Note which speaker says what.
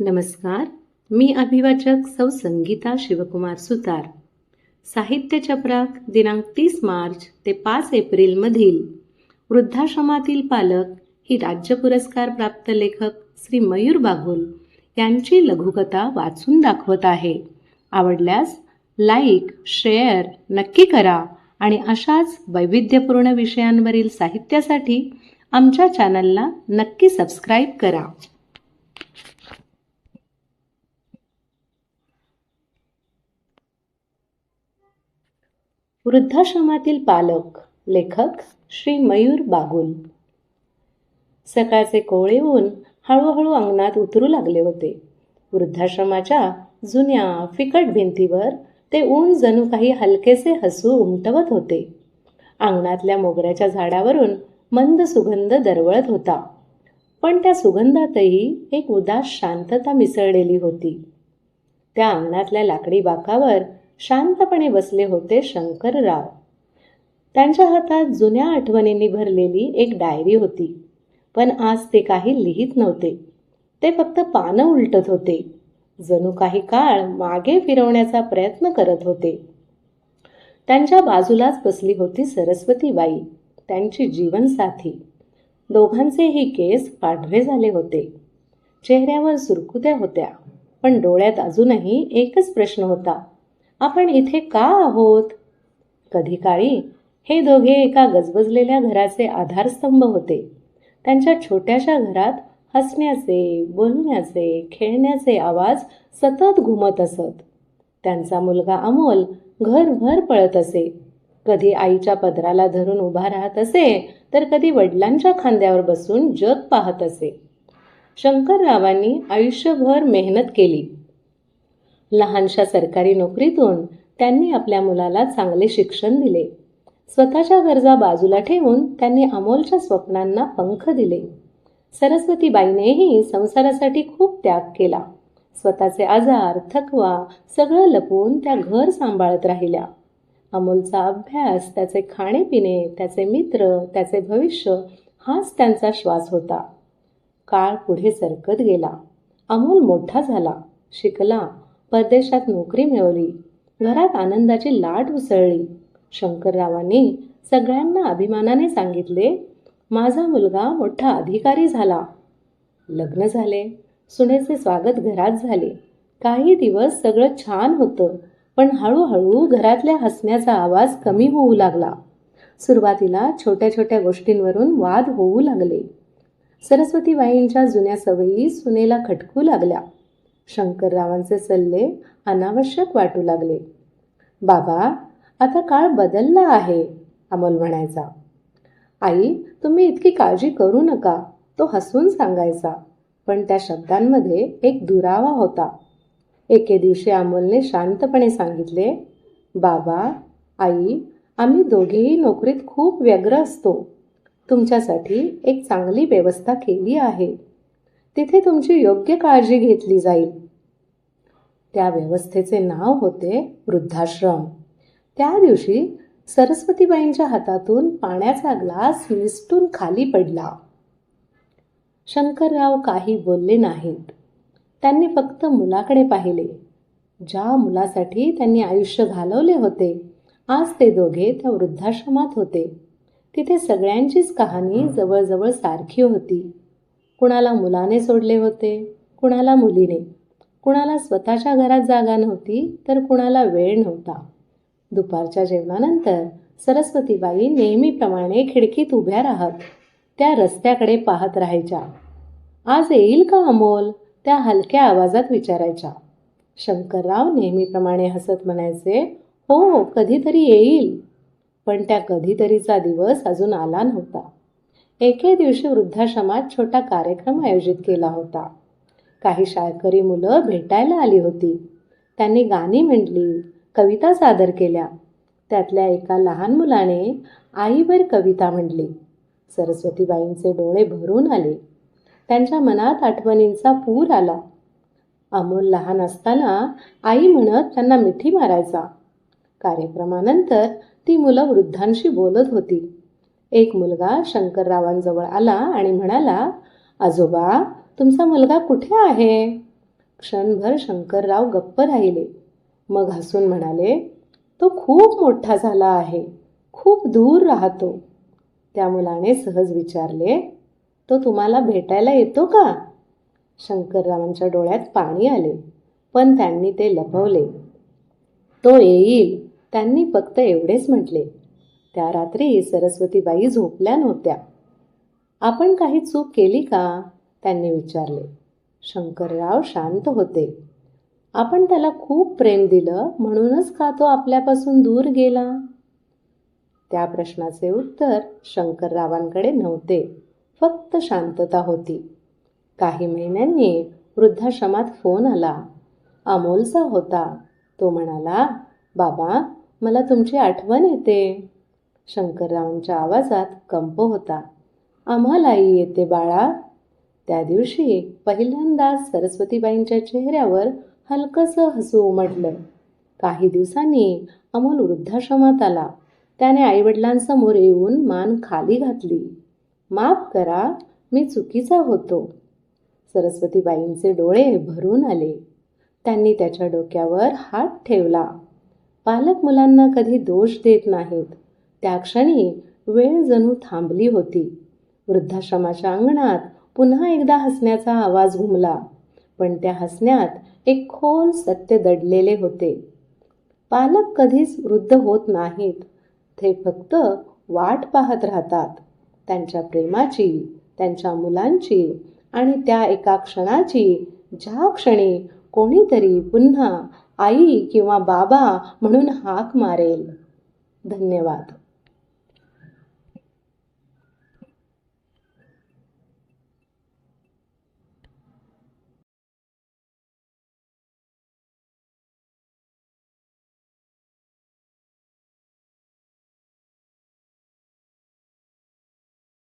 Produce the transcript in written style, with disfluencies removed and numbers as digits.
Speaker 1: नमस्कार. मी अभिवाचक सौ संगीता शिवकुमार सुतार. साहित्य चपराक दिनांक 30 मार्च ते 5 एप्रिलमधील वृद्धाश्रमातील पालक ही राज्य पुरस्कार प्राप्त लेखक श्री मयूर बागुल यांची लघुकथा वाचून दाखवत आहे. आवडल्यास लाईक, शेअर नक्की करा आणि अशाच वैविध्यपूर्ण विषयांवरील साहित्यासाठी आमच्या चॅनलला नक्की सबस्क्राईब करा. वृद्धाश्रमातील पालक, लेखक श्री मयूर बागुल. सकाळचे कोवळे ऊन हळूहळू अंगणात उतरू लागले होते. वृद्धाश्रमाच्या जुन्या फिकट भिंतीवर ते ऊन जणू काही हलकेसे हसू उमटवत होते. अंगणातल्या मोगऱ्याच्या झाडावरून मंद सुगंध दरवळत होता, पण त्या सुगंधातही एक उदास शांतता मिसळलेली होती. त्या अंगणातल्या लाकडी बाकावर शांतपणे बसले होते शंकरराव. त्यांच्या हातात जुन्या आठवणींनी भरलेली एक डायरी होती, पण आज ते काही लिहित नव्हते. ते फक्त पानं उलटत होते, जणू काही काळ मागे फिरवण्याचा प्रयत्न करत होते. त्यांच्या बाजूलाच बसली होती सरस्वतीबाई, त्यांची जीवनसाथी. दोघांचेही केस पांढरे झाले होते. चेहऱ्यावर सुरकुत्या होत्या, पण डोळ्यात अजूनही एकच प्रश्न होता, आपण इथे का आहोत? कधी काळी हे दोघे एका गजबजलेल्या घराचे आधारस्तंभ होते. त्यांच्या छोट्याशा घरात हसण्याचे, बोलण्याचे, खेळण्याचे आवाज सतत घुमत असत. त्यांचा मुलगा अमोल घरभर पळत असे. कधी आईच्या पदराला धरून उभा राहत असे, तर कधी वडिलांच्या खांद्यावर बसून जग पाहत असे. शंकररावांनी आयुष्यभर मेहनत केली. लहानशा सरकारी नोकरीतून त्यांनी आपल्या मुलाला चांगले शिक्षण दिले. स्वतःच्या गरजा बाजूला ठेवून त्यांनी अमोलच्या स्वप्नांना पंख दिले. सरस्वतीबाईनेही संसारासाठी खूप त्याग केला. स्वतःचे आजार, थकवा सगळं लपवून त्या घर सांभाळत राहिल्या. अमोलचा अभ्यास, त्याचे खाणेपिणे, त्याचे मित्र, त्याचे भविष्य हाच त्यांचा श्वास होता. काळ पुढे सरकत गेला. अमोल मोठा झाला, शिकला, परदेशात नोकरी मिळवली. घरात आनंदाची लाट उसळली. शंकररावांनी सगळ्यांना अभिमानाने सांगितले, माझा मुलगा मोठा अधिकारी झाला. लग्न झाले. सुनेचे स्वागत घरात झाले. काही दिवस सगळं छान होतं, पण हळूहळू घरातल्या हसण्याचा आवाज कमी होऊ लागला. सुरुवातीला छोट्या छोट्या गोष्टींवरून वाद होऊ लागले. सरस्वतीबाईंच्या जुन्या सवयी सुनेला खटकू लागल्या. शंकररावांचे सल्ले अनावश्यक वाटू लागले. बाबा, आता काळ बदलला आहे, अमोल म्हणायचा. आई, तुम्ही इतकी काळजी करू नका, तो हसून सांगायचा. पण त्या शब्दांमध्ये एक दुरावा होता. एके दिवशी अमोलने शांतपणे सांगितले, बाबा, आई, आम्ही दोघेही नोकरीत खूप व्यग्र असतो. तुमच्यासाठी एक चांगली व्यवस्था केली आहे. तिथे तुमची योग्य काळजी घेतली जाईल. त्या व्यवस्थेचे नाव होते वृद्धाश्रम. त्या दिवशी सरस्वतीबाईंच्या हातातून पाण्याचा ग्लास निसटून खाली पडला. शंकरराव काही बोलले नाहीत. त्यांनी फक्त मुलाकडे पाहिले. ज्या मुलासाठी त्यांनी आयुष्य घालवले होते, आज ते दोघे त्या वृद्धाश्रमात होते. तिथे सगळ्यांचीच कहाणी जवळजवळ सारखी होती. कुणाला मुलाने सोडले होते, कुणाला मुलीने, कुणाला स्वतःच्या घरात जागा नव्हती, तर कुणाला वेळ नव्हता. दुपारच्या जेवणानंतर सरस्वतीबाई नेहमीप्रमाणे खिडकीत उभ्या राहत त्या रस्त्याकडे पाहत राहायच्या. आज येईल का अमोल? त्या हलक्या आवाजात विचारायच्या. शंकरराव नेहमीप्रमाणे हसत म्हणायचे, हो, कधीतरी येईल. पण त्या कधीतरीचा दिवस अजून आला नव्हता. एके दिवशी वृद्धाश्रमात छोटा कार्यक्रम आयोजित केला होता. काही शाळकरी मुलं भेटायला आली होती. त्यांनी गाणी म्हटली, कविता सादर केल्या. त्यातल्या एका लहान मुलाने आईवर कविता म्हटली. सरस्वतीबाईंचे डोळे भरून आले. त्यांच्या मनात आठवणींचा पूर आला. अमोल लहान असताना आई म्हणत त्यांना मिठी मारायचा. कार्यक्रमानंतर ती मुलं वृद्धांशी बोलत होती. एक मुलगा शंकररावांजवळ आला आणि म्हणाला, आजोबा, तुमचा मुलगा कुठे आहे? क्षणभर शंकरराव गप्प राहिले. मग हसून म्हणाले, तो खूप मोठा झाला आहे, खूप दूर राहतो. त्या मुलाने सहज विचारले, तो तुम्हाला भेटायला येतो का? शंकररावांच्या डोळ्यात पाणी आले, पण त्यांनी ते लपवले. तो येईल, त्यांनी फक्त एवढेच म्हटले. त्या रात्री सरस्वतीबाई झोपल्या नव्हत्या. आपण काही चूक केली का? त्यांनी विचारले. शंकरराव शांत होते. आपण त्याला खूप प्रेम दिलं म्हणूनच का तो आपल्यापासून दूर गेला? त्या प्रश्नाचे उत्तर शंकररावांकडे नव्हते, फक्त शांतता होती. काही महिन्यांनी वृद्धाश्रमात फोन आला. अमोलचा होता. तो म्हणाला, बाबा, मला तुमची आठवण येते. शंकररावांच्या आवाजात कंप होता. आम्हालाही येते बाळा. त्या दिवशी पहिल्यांदाच सरस्वतीबाईंच्या चेहऱ्यावर हलकंसं हसू उमटलं. काही दिवसांनी अमोल वृद्धाश्रमात आला. त्याने आईवडिलांसमोर येऊन मान खाली घातली. माफ करा, मी चुकीचा होतो. सरस्वतीबाईंचे डोळे भरून आले. त्यांनी त्याच्या डोक्यावर हात ठेवला. पालक मुलांना कधी दोष देत नाहीत. त्या क्षणी वेळ जणू थांबली होती. वृद्धाश्रमाच्या अंगणात पुन्हा एकदा हसण्याचा आवाज घुमला, पण त्या हसण्यात एक खोल सत्य दडलेले होते. पालक कधीच वृद्ध होत नाहीत. ते फक्त वाट पाहत राहतात, त्यांच्या प्रेमाची, त्यांच्या मुलांची आणि त्या एका क्षणाची, ज्या क्षणी कोणीतरी पुन्हा आई किंवा बाबा म्हणून हाक मारेल. धन्यवाद.